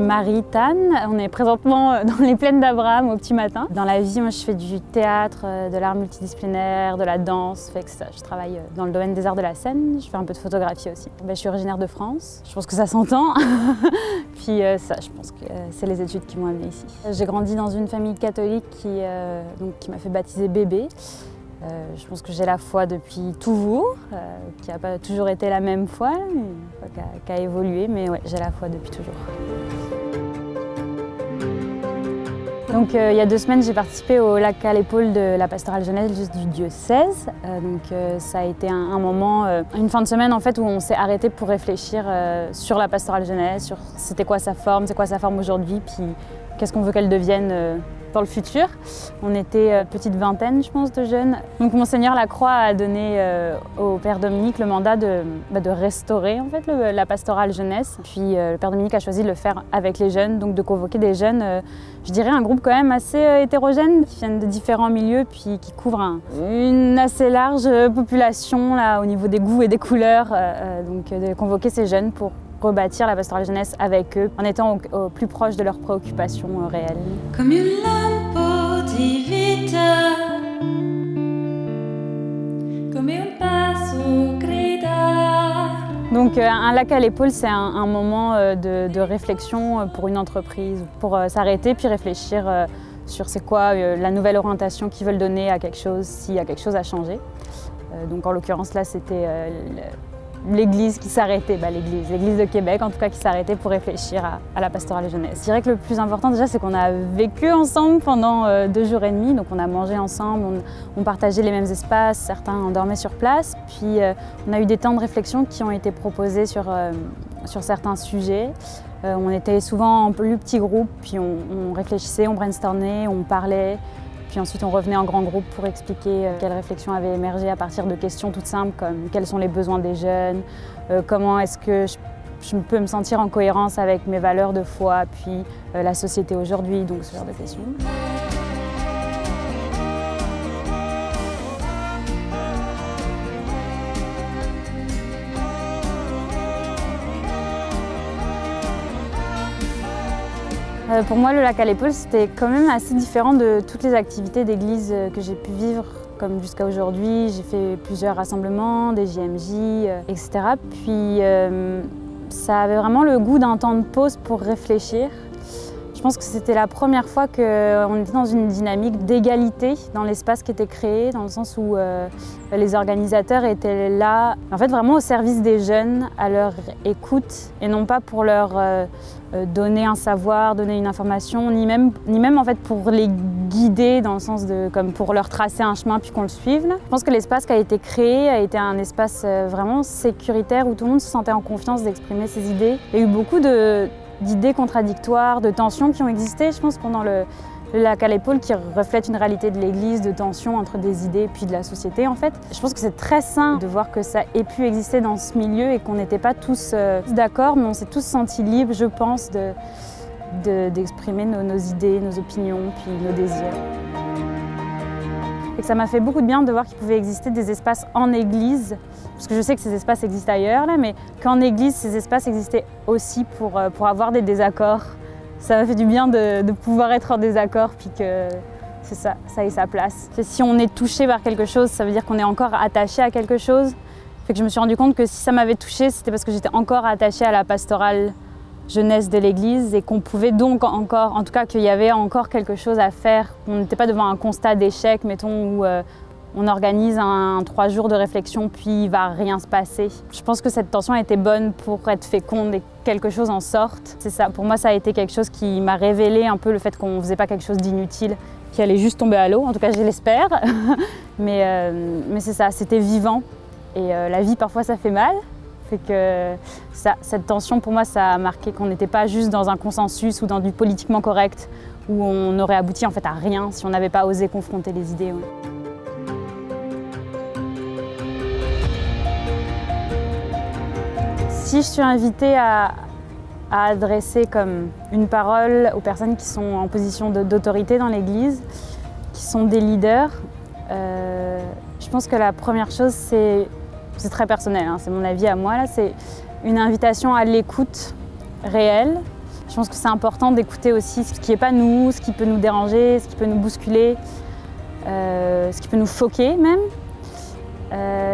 Marie Tan. On est présentement dans les plaines d'Abraham au petit matin. Dans la vie, moi, je fais du théâtre, de l'art multidisciplinaire, de la danse. Fait que ça, je travaille dans le domaine des arts de la scène. Je fais un peu de photographie aussi. Je suis originaire de France. Je pense que ça s'entend. Puis ça, je pense que c'est les études qui m'ont amenée ici. J'ai grandi dans une famille catholique qui m'a fait baptiser bébé. Je pense que j'ai la foi depuis toujours, qui n'a pas toujours été la même foi, qui a évolué, mais ouais, j'ai la foi depuis toujours. Donc il y a 2 semaines, j'ai participé au lac à l'épaule de la pastorale jeunesse du diocèse. Ça a été un moment, une fin de semaine en fait, où on s'est arrêté pour réfléchir sur la pastorale jeunesse, sur c'était quoi sa forme, c'est quoi sa forme aujourd'hui, puis qu'est-ce qu'on veut qu'elle devienne dans le futur. On était petite vingtaine, je pense, de jeunes. Donc Monseigneur Lacroix a donné au Père Dominique le mandat de restaurer en fait, la pastorale jeunesse. Puis le Père Dominique a choisi de le faire avec les jeunes, donc de convoquer des jeunes, je dirais un groupe quand même assez hétérogène, qui viennent de différents milieux, puis qui couvrent une assez large population là, au niveau des goûts et des couleurs. Donc de convoquer ces jeunes pour rebâtir la pastorale jeunesse avec eux, en étant au plus proche de leurs préoccupations réelles. Comme une lampe di vita, come un passo grida. Donc un lac à l'épaule, c'est un moment de réflexion pour une entreprise, pour s'arrêter puis réfléchir sur c'est quoi la nouvelle orientation qu'ils veulent donner à quelque chose, s'il y a quelque chose à changer. Donc en l'occurrence là, c'était l'église qui s'arrêtait, l'église de Québec en tout cas, qui s'arrêtait pour réfléchir à la pastorale jeunesse. Je dirais que le plus important déjà, c'est qu'on a vécu ensemble pendant 2 jours et demi, donc on a mangé ensemble, on partageait les mêmes espaces, certains dormaient sur place, puis on a eu des temps de réflexion qui ont été proposés sur certains sujets. On était souvent en plus petits groupes, puis on réfléchissait, on brainstormait, on parlait. Puis ensuite, on revenait en grand groupe pour expliquer quelles réflexions avaient émergé à partir de questions toutes simples comme quels sont les besoins des jeunes, comment est-ce que je peux me sentir en cohérence avec mes valeurs de foi, puis la société aujourd'hui, donc ce genre de questions. Pour moi, le lac à l'épaule, c'était quand même assez différent de toutes les activités d'église que j'ai pu vivre, comme jusqu'à aujourd'hui. J'ai fait plusieurs rassemblements, des JMJ, etc. Puis ça avait vraiment le goût d'un temps de pause pour réfléchir. Je pense que c'était la première fois qu'on était dans une dynamique d'égalité dans l'espace qui était créé, dans le sens où les organisateurs étaient là, en fait vraiment au service des jeunes, à leur écoute, et non pas pour leur donner un savoir, donner une information, ni même en fait pour les guider dans le sens comme pour leur tracer un chemin puis qu'on le suive. Je pense que l'espace qui a été créé a été un espace vraiment sécuritaire où tout le monde se sentait en confiance d'exprimer ses idées. Il y a eu beaucoup d'idées contradictoires, de tensions qui ont existé, je pense, pendant le lac à l'épaule, qui reflète une réalité de l'Église, de tensions entre des idées puis de la société, en fait. Je pense que c'est très sain de voir que ça ait pu exister dans ce milieu et qu'on n'était pas tous d'accord, mais on s'est tous sentis libres, je pense, d'exprimer nos idées, nos opinions, puis nos désirs. Et que ça m'a fait beaucoup de bien de voir qu'il pouvait exister des espaces en église, parce que je sais que ces espaces existent ailleurs, là, mais qu'en église, ces espaces existaient aussi pour avoir des désaccords. Ça m'a fait du bien de pouvoir être en désaccord, puis que c'est ça ait sa place. Si on est touché par quelque chose, ça veut dire qu'on est encore attaché à quelque chose. Fait que je me suis rendu compte que si ça m'avait touché, c'était parce que j'étais encore attachée à la pastorale jeunesse de l'Église et qu'on pouvait donc encore, en tout cas qu'il y avait encore quelque chose à faire. On n'était pas devant un constat d'échec, mettons, où on organise 3 jours de réflexion puis il ne va rien se passer. Je pense que cette tension était bonne pour être féconde et que quelque chose en sorte. C'est ça, pour moi ça a été quelque chose qui m'a révélé un peu le fait qu'on ne faisait pas quelque chose d'inutile, qui allait juste tomber à l'eau, en tout cas je l'espère. mais c'est ça, c'était vivant et la vie parfois ça fait mal. Fait que cette tension pour moi ça a marqué qu'on n'était pas juste dans un consensus ou dans du politiquement correct où on aurait abouti en fait à rien si on n'avait pas osé confronter les idées. Ouais. Si je suis invitée à adresser comme une parole aux personnes qui sont en position d'autorité dans l'Église, qui sont des leaders, je pense que la première chose, c'est très personnel, hein, c'est mon avis à moi, là, c'est une invitation à l'écoute réelle. Je pense que c'est important d'écouter aussi ce qui n'est pas nous, ce qui peut nous déranger, ce qui peut nous bousculer, ce qui peut nous foquer même.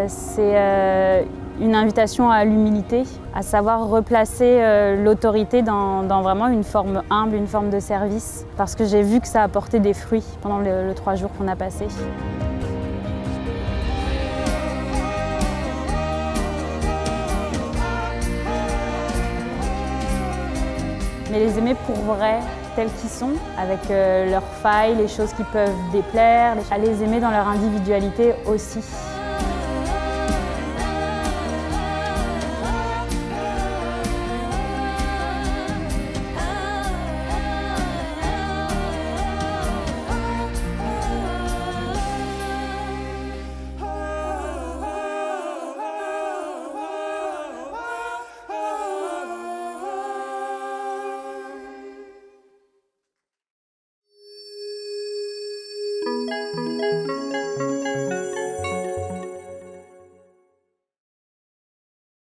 C'est une invitation à l'humilité, à savoir replacer l'autorité dans vraiment une forme humble, une forme de service, parce que j'ai vu que ça a porté des fruits pendant les 3 jours qu'on a passés. Mais les aimer pour vrai, tels qu'ils sont, avec leurs failles, les choses qui peuvent déplaire, à les aimer dans leur individualité aussi.